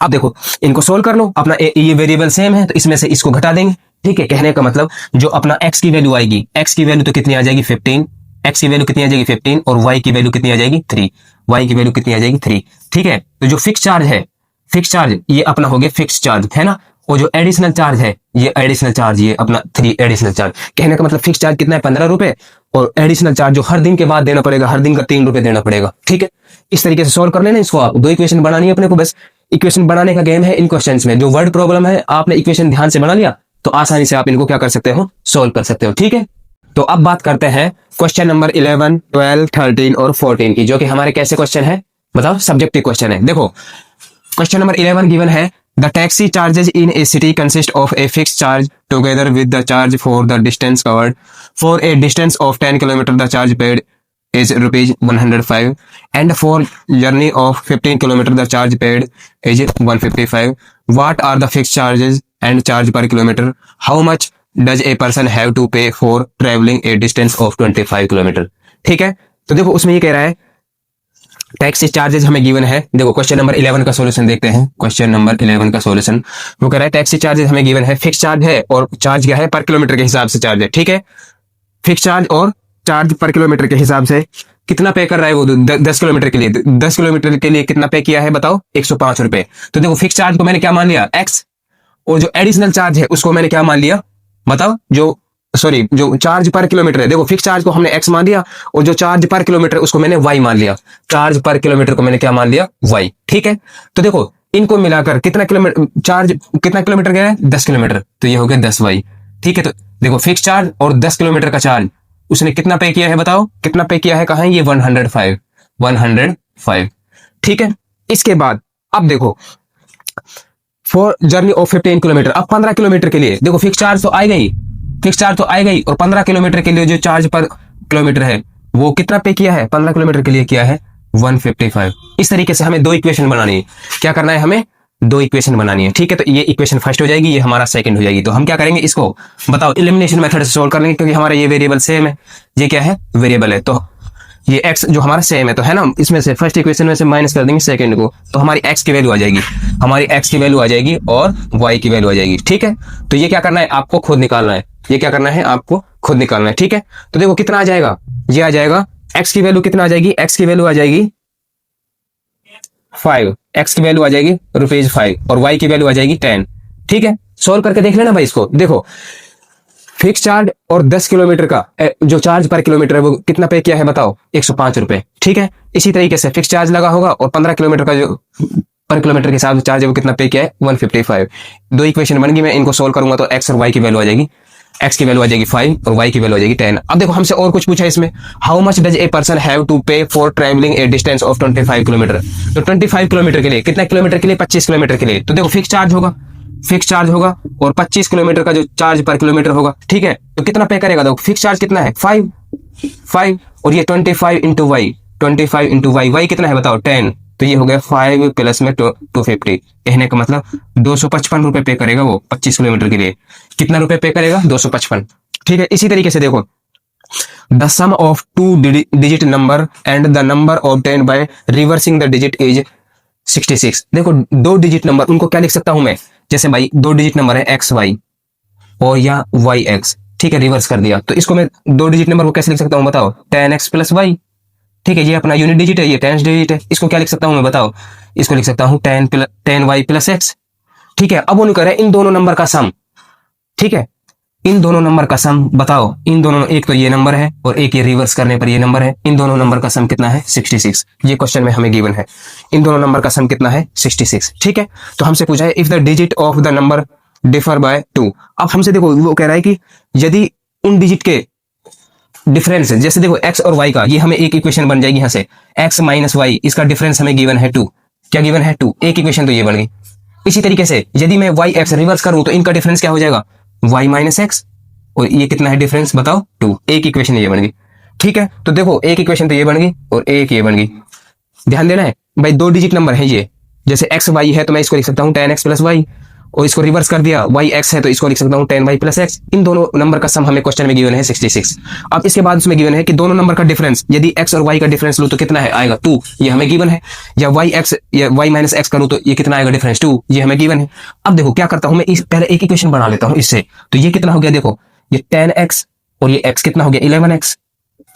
अब देखो इनको सोल्व कर लो। अपना ये वेरिएबल सेम है तो इसमें से इसको घटा देंगे। ठीक है, कहने का मतलब जो अपना x की वैल्यू आएगी, x की वैल्यू तो कितनी आ जाएगी 15, x की वैल्यू कितनी आ जाएगी 15, और y की वैल्यू कितनी आ जाएगी 3, y की वैल्यू कितनी आ जाएगी 3। ठीक है, तो जो फिक्स चार्ज है, फिक्स चार्ज ये अपना हो गया फिक्स चार्ज है ना, और जो एडिशनल चार्ज है ये एडिशनल चार्ज, ये अपना 3 एडिशनल चार्ज। कहने का मतलब फिक्स चार्ज कितना है, 15 रुपए, और एडिशनल चार्ज जो हर दिन के बाद देना पड़ेगा, हर दिन का 3 रुपए देना पड़ेगा। ठीक है, इस तरीके से सोल्व कर लेना इसको। आप 2 इक्वेशन बनानी है अपने को, बस इक्वेशन बनाने का गेम है इन क्वेश्चंस में। जो वर्ड प्रॉब्लम है आपने इक्वेशन ध्यान से बना लिया तो आसानी से आप इनको क्या कर सकते हो, सोल्व कर सकते हो। ठीक है, तो अब बात करते हैं क्वेश्चन नंबर 11, 12, 13 और 14 की, जो कि हमारे कैसे क्वेश्चन है, बताओ सब्जेक्टिव क्वेश्चन है। देखो क्वेश्चन नंबर 11 गिवन है the taxi charges in A city consist of a fix charge together with the charge for the distance covered for a distance of 10 kilometre the charge paid is rupees 105 and for journey of 15 kilometer the charge paid is 155. What are the fixed charges and charge per kilometer? How much does a person have to pay for traveling a distance of 25 kilometer? ठीक है, तो देखो उसमें ये कह रहा है taxi charges हमें गिवन है। देखो क्वेश्चन नंबर 11 का सॉल्यूशन देखते हैं। क्वेश्चन नंबर 11 का सॉल्यूशन वो कह रहा है टैक्सी चार्जेस हमें गिवन है, फिक्स चार्ज है और चार्ज क्या है, पर किलोमीटर के हिसाब से चार्ज है। ठीक है, फिक्स चार्ज और चार्ज पर किलोमीटर के हिसाब से कितना पे कर रहा है वो 10 किलोमीटर के लिए। 10 किलोमीटर के लिए कितना पे किया है बताओ, 105 रुपए। तो देखो फिक्स चार्ज को मैंने क्या मान लिया x, और जो एडिशनल चार्ज है उसको मैंने क्या मान लिया, बताओ जो चार्ज पर किलोमीटर है। देखो फिक्स चार्ज को हमने x मान लिया और जो चार्ज पर किलोमीटर उसको मैंने y मान लिया। चार्ज पर किलोमीटर को मैंने क्या मान लिया, y। ठीक है, तो देखो इनको मिलाकर कितना किलोमीटर, चार्ज कितना किलोमीटर गया है, 10 किलोमीटर, तो ये हो गया 10y। ठीक है, तो देखो फिक्स चार्ज और 10 किलोमीटर का चार्ज उसने कितना पे किया है, बताओ कितना पे किया है, कहाँ है ये 105। ठीक है, इसके बाद अब देखो फॉर जर्नी ऑफ 15 किलोमीटर, अब 15 किलोमीटर के लिए देखो फिक्स चार्ज तो आ गई, फिक्स चार्ज तो आ गई, और 15 किलोमीटर के लिए जो चार्ज पर किलोमीटर है वो कितना पे किया है, 15 किलोमीटर के लिए किया है 155। इस तरीके से हमें 2 इक्वेशन बनानी है। क्या करना है, हमें 2 इक्वेशन बनानी है। ठीक है, तो ये इक्वेशन फर्स्ट हो जाएगी, ये हमारा सेकंड हो जाएगी। तो हम क्या करेंगे, इसको बताओ एलिमिनेशन मेथड से सोल्व कर लेंगे, क्योंकि हमारा ये वेरिएबल सेम है, ये क्या है, वेरिएबल है, तो ये x जो हमारा सेम है, तो है ना, इसमें से फर्स्ट इक्वेशन में से माइनस कर देंगे सेकंड को, तो हमारी x की वैल्यू आ जाएगी, हमारी x की वैल्यू आ जाएगी और y की वैल्यू आ जाएगी। ठीक है, तो ये क्या करना है, आपको खुद निकालना है, ये क्या करना है, आपको खुद निकालना है। ठीक है, तो देखो कितना आ जाएगा, ये आ जाएगा x की वैल्यू कितना आ जाएगी, x की वैल्यू आ जाएगी 5, x की वैल्यू आ जाएगी ₹5 और y की वैल्यू आ जाएगी 10। ठीक है, सोल्व करके देख लेना भाई इसको। देखो फिक्स चार्ज और 10 किलोमीटर का जो चार्ज पर किलोमीटर है वो कितना पे किया है, बताओ 105 रुपए। ठीक है, इसी तरीके से फिक्स चार्ज लगा होगा और 15 किलोमीटर का जो पर किलोमीटर के हिसाब से चार्ज है वो कितना पे किया है 155। दो इक्वेशन बन गई, मैं इनको सोल्व करूंगा तो एक्स और वाई की वैल्यू आ जाएगी, एक्स की वैल्यू आ जाएगी 5 और वाई की वैल्यू आ जाएगी 10। अब देखो हमसे और कुछ पूछा है इसमें, how much does a person have to pay for travelling a distance of 25 kilometre. तो 25 किलोमीटर के लिए, कितना किलोमीटर के लिए, 25 किलोमीटर के लिए, तो देखो फिक्स चार्ज होगा, फिक्स चार्ज होगा और 25 किलोमीटर का जो चार्ज पर किलोमीटर होगा, ठीक है, तो कितना पे करेगा, देखो फिक्स चार्ज कितना है 5 और ये 25 into y, 25 into y, y कितना है बताओ 10, तो ये हो गया 5 प्लस में 250। कहने का मतलब 255 रुपए पे करेगा वो 25 किलोमीटर के लिए। कितना रुपए पे करेगा 255, ठीक है। इसी तरीके से देखो the sum of two digit number and the number obtained by reversing the digit is 66। देखो दो डिजिट नंबर, उनको क्या लिख सकता हूं मैं, जैसे भाई दो डिजिट नंबर है एक्स वाई और या वाई एक्स, ठीक है, रिवर्स कर दिया, तो इसको मैं दो डिजिट नंबर को कैसे लिख सकता हूं बताओ, 10x प्लस वाई, ठीक है, ये अपना यूनिट डिजिट है, ये 10 डिजिट है, इसको क्या लिख सकता हूं मैं बताओ, इसको लिख सकता हूं 10y प्लस एक्स, ठीक है। अब उन्होंने कह रहा है इन दोनों नंबर का सम, ठीक है, इन दोनों नंबर का सम बताओ, इन दोनों, एक तो ये नंबर है और एक ये रिवर्स करने पर ये नंबर है, इन दोनों नंबर का सम कितना है 66। ये क्वेश्चन में हमें गिवन है, इन दोनों नंबर का सम कितना है 66, ठीक है। तो हमसे पूछा है if the digit of the number differ by 2। अब हमसे देखो वो कह रहा है कि यदि उन डिजिट के डिफरेंस, जैसे देखो x और y का, ये हमें एक इक्वेशन बन जाएगी यहाँ से, x माइनस वाई, इसका डिफरेंस हमें गिवन है 2, क्या गिवन है 2, एक इक्वेशन तो ये बन गई। इसी तरीके से यदि मैं y x रिवर्स करूं तो इनका डिफरेंस क्या हो जाएगा y माइनस एक्स, और ये कितना है डिफरेंस बताओ 2, एक इक्वेशन ये बन गई, ठीक है। तो देखो एक इक्वेशन तो ये बन गई और एक ये बन गई। ध्यान देना है भाई, दो डिजिट नंबर है ये, जैसे x y है तो मैं इसको लिख सकता हूँ 10x प्लस वाई, और इसको रिवर्स कर दिया y x है तो इसको लिख सकता हूँ 10y प्लस एक्स। इन दोनों नंबर का सम हमें क्वेश्चन में गिवन है 66। अब इसके बाद उसमें गिवन है कि दोनों नंबर का डिफरेंस, यदि x और y का डिफरेंस लो तो कितना है आएगा 2, ये हमें गिवन है, या y x या y माइनस एक्स करूँ तो ये कितना आएगा डिफरेंस 2, ये हमें गिवन है। अब देखो क्या करता हूँ मैं, इस पहले एक इक्वेशन बना लेता हूँ इससे, तो ये कितना हो गया, देखो ये 10x और ये x कितना हो गया 11x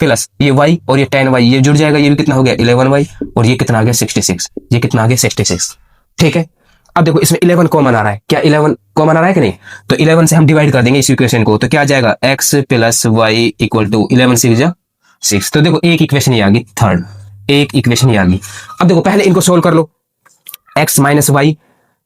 प्लस ये y और ये 10y, ये जुड़ जाएगा, ये भी कितना हो गया 11y, और ये कितना आ गया 66, ये कितना आ गया 66, ठीक है। अब देखो इसमें 11 कॉमन आ रहा है, क्या 11 कॉमन आ रहा है कि नहीं, तो 11 से हम डिवाइड कर देंगे इस इक्वेशन को, तो क्या आ जाएगा x plus y equal to 11 से 6। तो देखो एक इक्वेशन ये आ गई, थर्ड एक इक्वेशन ये आ गई। अब देखो पहले इनको सोल्व कर लो, x minus y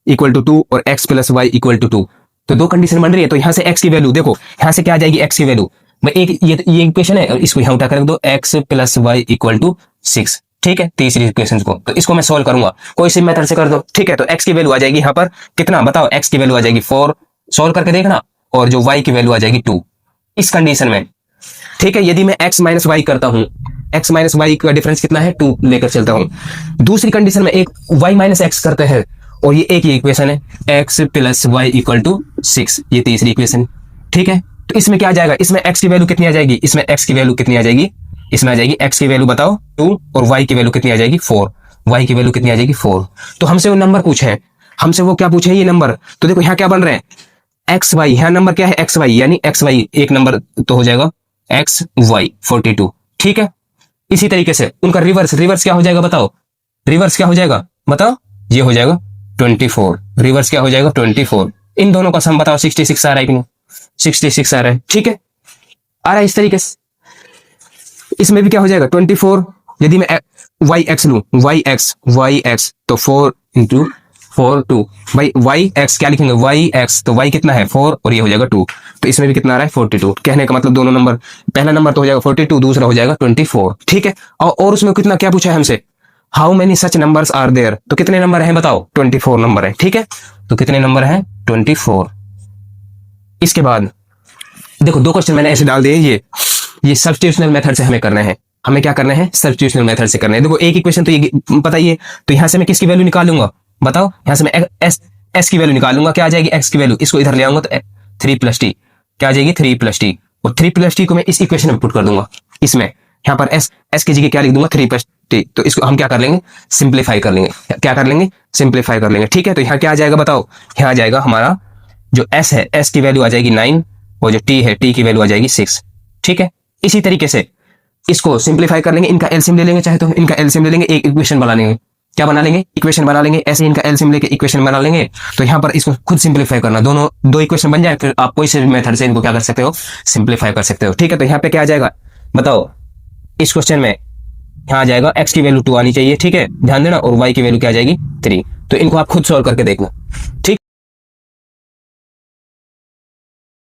equal to 2 और x plus y equal to 2, तो दो कंडीशन बन रही है, तो यहाँ से x की वैल्यू देखो, यहाँ से क्या आ जाएगी x की वैल्यू, मैं एक ये इक्वेशन है और इसको यहाँ उठा कर रख दो, x plus y equal to 6, ठीक है, तीसरी इक्वेशन को, तो इसको मैं सोल्व करूंगा, कोई सी मेथड से कर दो, ठीक है। तो x की वैल्यू आ जाएगी यहाँ पर कितना बताओ, x की वैल्यू आ जाएगी 4, सोल्व करके देखना, और जो y की वैल्यू आ जाएगी 2 इस कंडीशन में, ठीक है। यदि मैं x माइनस वाई करता हूं, x माइनस वाई का डिफरेंस कितना है 2 लेकर चलता हूं, दूसरी कंडीशन में एक y माइनस एक्स करते हैं, और ये एक ही इक्वेशन है x plus y equal to 6, ये तीसरी इक्वेशन, ठीक है। तो इसमें क्या आ जाएगा, इसमें x की वैल्यू कितनी आ जाएगी, इसमें x की वैल्यू कितनी आ जाएगी, इसमें आ जाएगी x की वैल्यू बताओ 2 और y की वैल्यू कितनी आ जाएगी 4, y की वैल्यू कितनी आ जाएगी 4। तो हमसे वो नंबर पूछे हैं, हमसे वो क्या पूछे हैं ये नंबर, तो देखो यहाँ क्या बन रहे हैं x y, यहाँ नंबर क्या है x y, यानी x y एक नंबर तो हो जाएगा x y 42, ठीक है। इसी तरीके से उनका रिवर्स, रिवर्स क्या हो जाएगा बताओ, रिवर्स क्या हो जाएगा बताओ, ये हो जाएगा 24, रिवर्स क्या हो जाएगा 24। इन दोनों का सम बताओ 66 आ रहा है कि नहीं, 66 आ रहा है, ठीक है, आ रहा है इस तरीके से। इसमें भी क्या हो जाएगा 24, यदि मैं वाई एक्स लू, वाई एक्स तो 4 इंटू 4 2, भाई वाई एक्स क्या लिखेंगे, वाई एक्स तो वाई कितना है 4 और ये हो जाएगा 2, तो इसमें भी कितना आ रहा है 42। कहने का मतलब दोनों नंबर, पहला नंबर तो हो जाएगा 42, दूसरा हो जाएगा 24, ठीक है। और उसमें कितना क्या पूछा है हमसे, how many such numbers are there, तो कितने नंबर हैं बताओ, 24 नंबर है, ठीक है। तो कितने नंबर हैं 24। इसके बाद देखो दो क्वेश्चन मैंने ऐसे डाल दिए, ये सब्स्टिट्यूशनल मेथड से हमें करना है, हमें क्या करना है सब्स्टिट्यूशनल मेथड से करना है। देखो एक इक्वेशन तो ये पता ही है, तो यहां से मैं किसकी वैल्यू निकालूंगा बताओ, यहां से मैं एस की वैल्यू निकालूंगा, क्या आ जाएगी एक्स की वैल्यू, इसको इधर ले आऊंगा तो 3 प्लस टी, क्या आ जाएगी 3 प्लस टी, और 3 प्लस टी को मैं इस इक्वेशन में पुट कर दूंगा, इसमें यहाँ पर एस की जगह क्या लिख दूंगा 3 प्लस टी, तो इसको हम क्या कर लेंगे सिंप्लीफाई कर लेंगे, क्या कर लेंगे सिंप्लीफाई कर लेंगे, ठीक है। तो यहाँ क्या आ जाएगा बताओ, यहाँ आ जाएगा हमारा जो एस है, एस की वैल्यू आ जाएगी 9, और जो टी है टी की वैल्यू आ जाएगी 6, ठीक है। इसी तरीके से इसको सिंप्लीफाई कर लेंगे, इनका एलसीएम ले लेंगे, चाहे तो इनका एलसीएम ले लेंगे, एक इक्वेशन बना लेंगे, क्या बना लेंगे इक्वेशन बना लेंगे, ऐसे इनका एलसीएम लेके इक्वेशन बना लेंगे। तो यहाँ पर इसको खुद सिंप्लीफाई करना, दोनों दो इक्वेशन बन जाए, फिर आप कोई से भी मेथड से इनको क्या कर सकते हो सिंप्लीफाई कर सकते हो, ठीक है। तो यहाँ पे क्या आ जाएगा बताओ, इस क्वेश्चन में यहाँ आ जाएगा एक्स की वैल्यू 2 आनी चाहिए, ठीक है, ध्यान देना, और वाई की वैल्यू क्या आ जाएगी 3। तो इनको आप खुद सॉल्व करके देखना। ठीक।